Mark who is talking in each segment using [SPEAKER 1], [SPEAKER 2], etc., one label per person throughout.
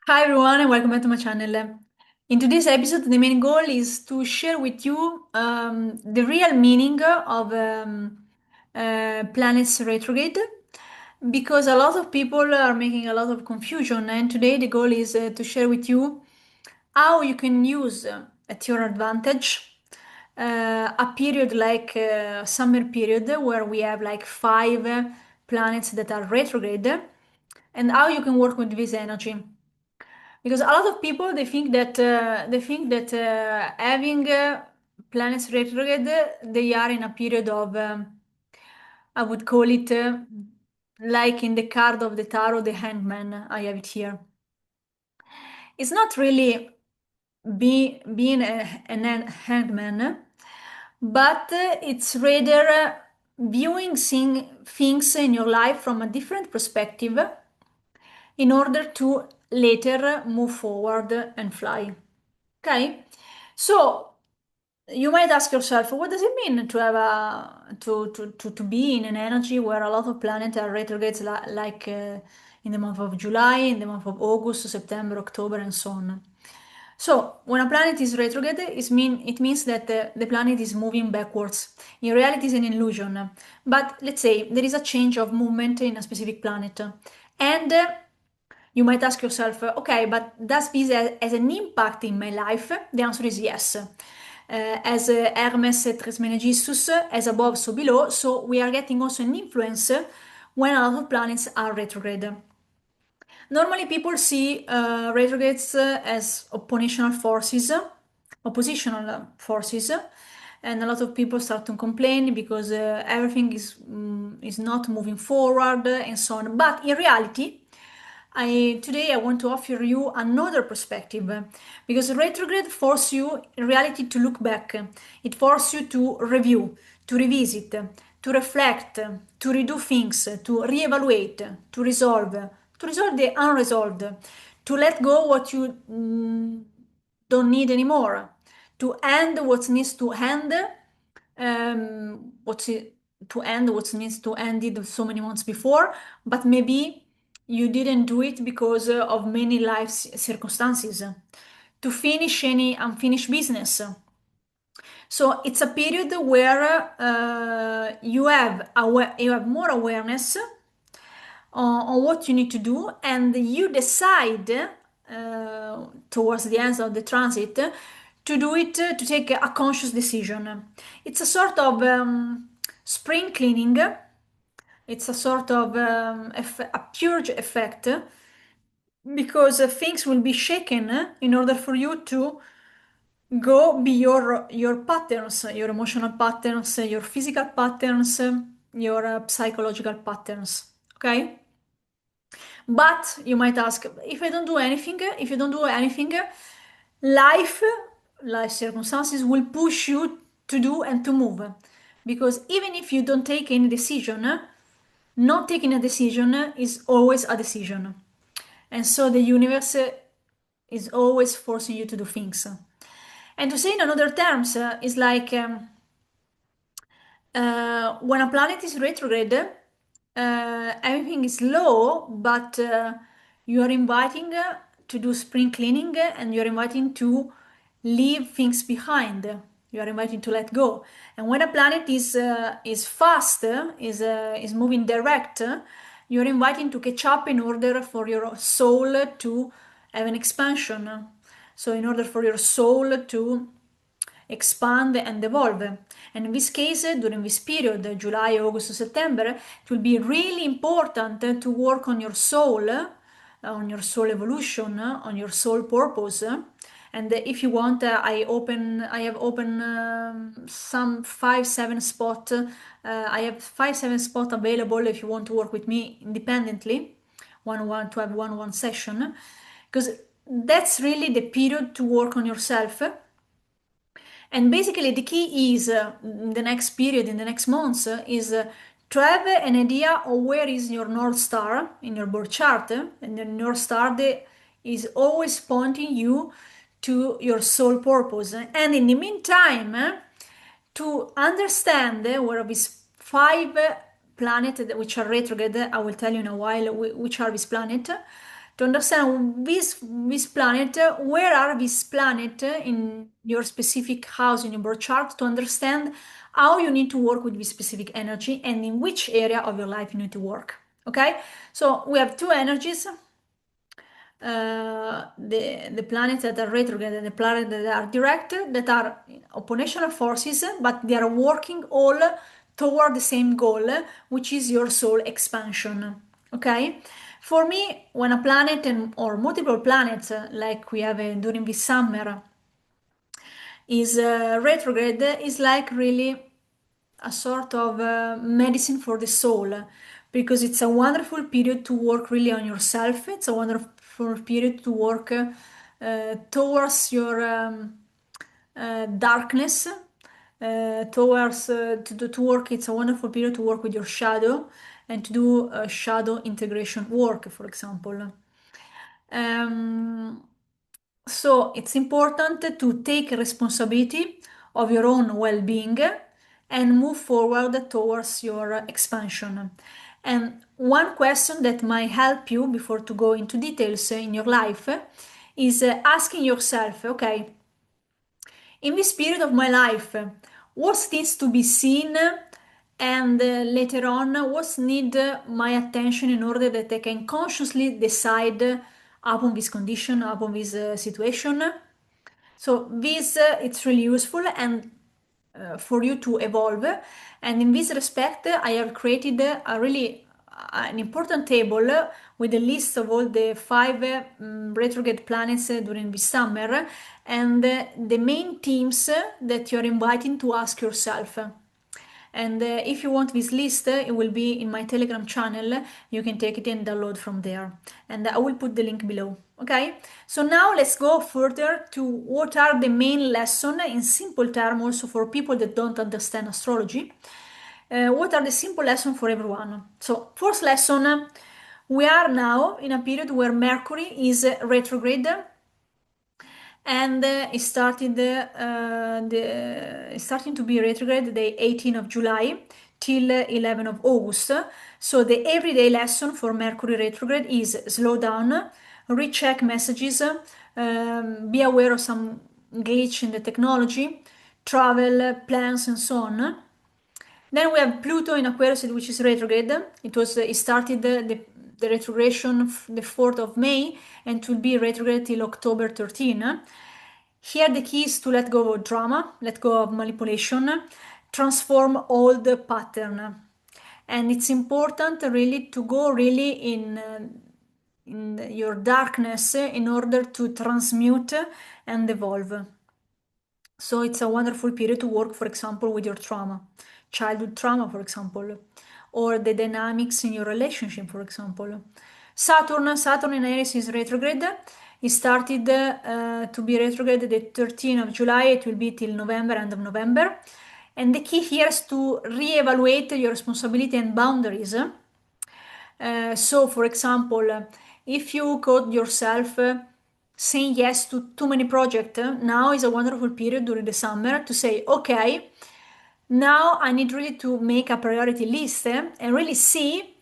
[SPEAKER 1] Hi everyone and welcome back to my channel. In today's episode, the main goal is to share with you the real meaning of planets retrograde because a lot of people are making a lot of confusion, and today the goal is to share with you how you can use at your advantage a period like summer period where we have like five planets that are retrograde and how you can work with this energy because a lot of people they think that having planets retrograde they are in a period of I would call it like in the card of the tarot the hangman. I have it here. It's not really being an hangman, but it's rather viewing things in your life from a different perspective in order to later move forward and fly. Okay, so you might ask yourself, what does it mean to have to be in an energy where a lot of planets are retrogrades, like in the month of July, in the month of August, September, October, and so on. So when a planet is retrograde, it means that the planet is moving backwards. In reality, it's an illusion. But let's say there is a change of movement in a specific planet, and you might ask yourself, okay, but does this has an impact in my life? The answer is yes. As Hermes Trismegistus, as above, so below, so we are getting also an influence when a lot of planets are retrograde. Normally, people see retrogrades as oppositional forces, and a lot of people start to complain because everything is not moving forward and so on. But in reality, today I want to offer you another perspective because retrograde forces you in reality to look back. It forces you to review, to revisit, to reflect, to redo things, to reevaluate, to resolve the unresolved, to let go what you don't need anymore, to end what needs to end, to end what needs to end it so many months before, but maybe you didn't do it because of many life circumstances, to finish any unfinished business. So it's a period where you have more awareness on what you need to do, and you decide towards the end of the transit to do it, to take a conscious decision. It's a sort of spring cleaning. It's a sort of a purge effect because things will be shaken in order for you to go be your patterns, your emotional patterns, your physical patterns, your psychological patterns. Okay. But you might ask, if I don't do anything, if you don't do anything, life, life circumstances will push you to do and to move. Because even if you don't take any decision, not taking a decision is always a decision. And so the universe is always forcing you to do things. And to say in another terms, is like when a planet is retrograde, everything is low, but you are inviting to do spring cleaning and you're inviting to leave things behind. You are inviting to let go. And when a planet is fast, is moving direct, you're inviting to catch up in order for your soul to have an expansion. So in order for your soul to expand and evolve. And in this case, during this period, July, August, September, it will be really important to work on your soul evolution, on your soul purpose. And if you want, I have open some 5, 7 spot. I have 5, 7 spot available if you want to work with me independently, to have one session, because that's really the period to work on yourself. And basically, the key is in the next period, in the next months, is to have an idea of where is your North Star in your birth chart. And the North Star is always pointing you to your soul purpose. And in the meantime, to understand where these five planets which are retrograde, I will tell you in a while which are these planets, to understand this planet, where are these planet in your specific house in your birth chart, to understand how you need to work with this specific energy and in which area of your life you need to work. Okay, so we have two energies, the planets that are retrograde and the planets that are direct, that are oppositional forces, but they are working all toward the same goal, which is your soul expansion. Okay, for me, when a planet or multiple planets, like we have during this summer, is retrograde, is like really a sort of medicine for the soul, because it's a wonderful period to work really on yourself. It's a wonderful period to work towards your darkness, towards to work. It's a wonderful period to work with your shadow and to do shadow integration work, for example. Um, so it's important to take responsibility of your own well-being and move forward towards your expansion. And one question that might help you before to go into details in your life is asking yourself, okay, in this period of my life, what needs to be seen, and later on, what need my attention in order that I can consciously decide upon this condition, upon this situation. So this it's really useful and for you to evolve. And in this respect, I have created a really an important table with a list of all the five retrograde planets during this summer, and the main themes that you're inviting to ask yourself. And if you want this list, it will be in my Telegram channel. You can take it and download from there. And I will put the link below. Okay, so now let's go further to what are the main lessons in simple terms, also for people that don't understand astrology. What are the simple lessons for everyone? So, first lesson, we are now in a period where Mercury is retrograde, and it's starting to be retrograde the 18th of July till 11th of August. So the everyday lesson for Mercury retrograde is slow down, recheck messages, be aware of some glitch in the technology, travel plans and so on. Then we have Pluto in Aquarius, which is retrograde. It started the retrogression the 4th of May and will be retrograde till October 13. Here the key is to let go of drama, let go of manipulation, transform old pattern. And it's important really to go really in your darkness in order to transmute and evolve. So it's a wonderful period to work, for example, with your trauma, childhood trauma, for example, or the dynamics in your relationship, for example. Saturn in Aries is retrograde. It started to be retrograde the 13th of July. It will be till November, end of November. And the key here is to re-evaluate your responsibility and boundaries. So, for example, if you caught yourself saying yes to too many projects, now is a wonderful period during the summer to say, okay, now I need really to make a priority list and really see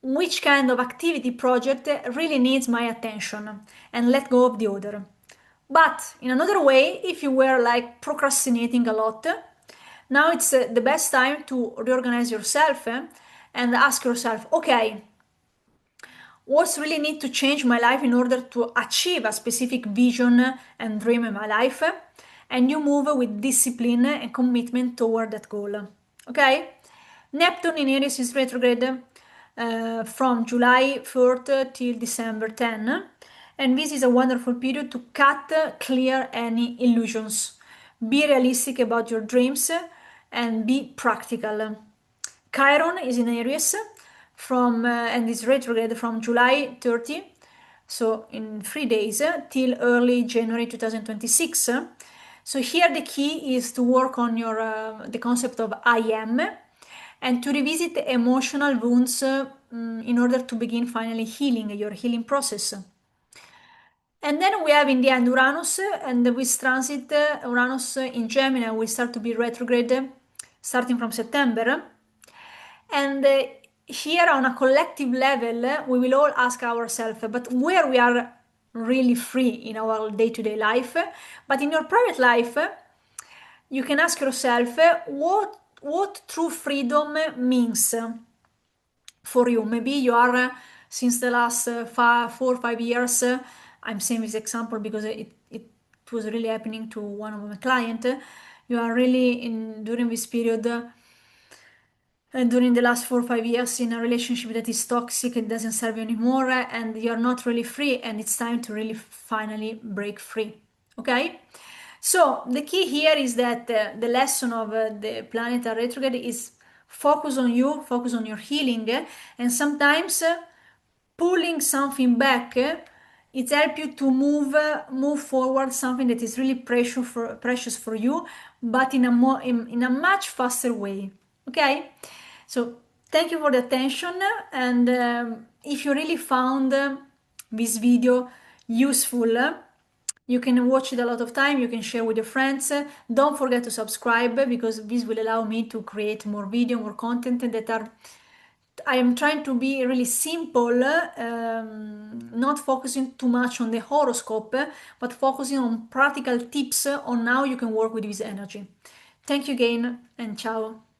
[SPEAKER 1] which kind of activity project really needs my attention and let go of the other. But in another way, if you were like procrastinating a lot, now it's the best time to reorganize yourself and ask yourself, okay, what's really need to change my life in order to achieve a specific vision and dream in my life, and you move with discipline and commitment toward that goal. Okay, Neptune in Aries is retrograde from July 4th till December 10, and this is a wonderful period to cut clear any illusions, be realistic about your dreams and be practical. Chiron is in Aries from and is retrograde from July 30, so in 3 days till early January 2026. So here the key is to work on your the concept of I am and to revisit emotional wounds in order to begin finally healing your healing process. And then we have in the end Uranus, and with transit Uranus in Gemini will start to be retrograde starting from September. And here on a collective level, we will all ask ourselves, but where we are really free in our day-to-day life, but in your private life, you can ask yourself what true freedom means for you. Maybe you are since the last 4 or 5 years. I'm saying this example because it was really happening to one of my client. You are really in during this period. And during the last 4 or 5 years in a relationship that is toxic, it doesn't serve you anymore, and you're not really free, and it's time to really finally break free. Okay? So the key here is that the lesson of the planetary retrograde is focus on you, focus on your healing, and sometimes pulling something back, it helps you to move forward something that is really precious for you, but in a much faster way. Okay, so thank you for the attention, and if you really found this video useful, you can watch it a lot of time, you can share with your friends. Don't forget to subscribe because this will allow me to create more video, more content that are I am trying to be really simple, not focusing too much on the horoscope, but focusing on practical tips on how you can work with this energy. Thank you again, and ciao.